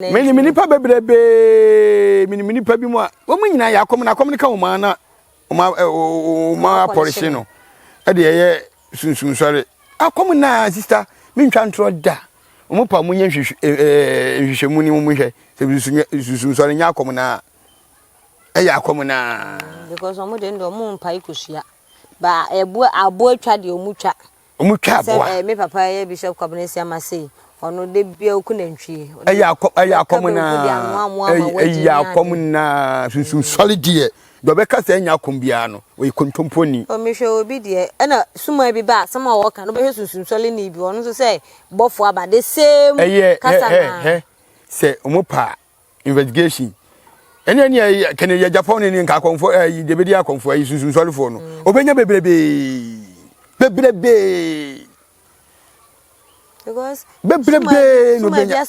Mini pa bebrebe mini pa bi mu a wo nyina ya akom na akom ne ka wo ma na ma polish no e de ye sunsun sori akom na sister mi ntwa ntro da wo pa mu nya hwehwemu ni mu hwe sunsun sori nya akom na e ya akom na because omo de ndo mu mpa ikosia ba ebu abo atwa de omutwa abo me papa ye bishop kwabnesi amasei ono de bia okunantwie eya akom na sunsun solid ye do be ka say nya akom bia no we kontomponi o me hwe obi de na suma bi ba sama wo ka no be sunsun solid ni bi ono so say bofo aba the same kasa na say omopa investigation ene ne kene ya Japan ni nka akomfo de be dia akomfo yi sunsun solid fo no obenya bebrebe because bebrebe no benya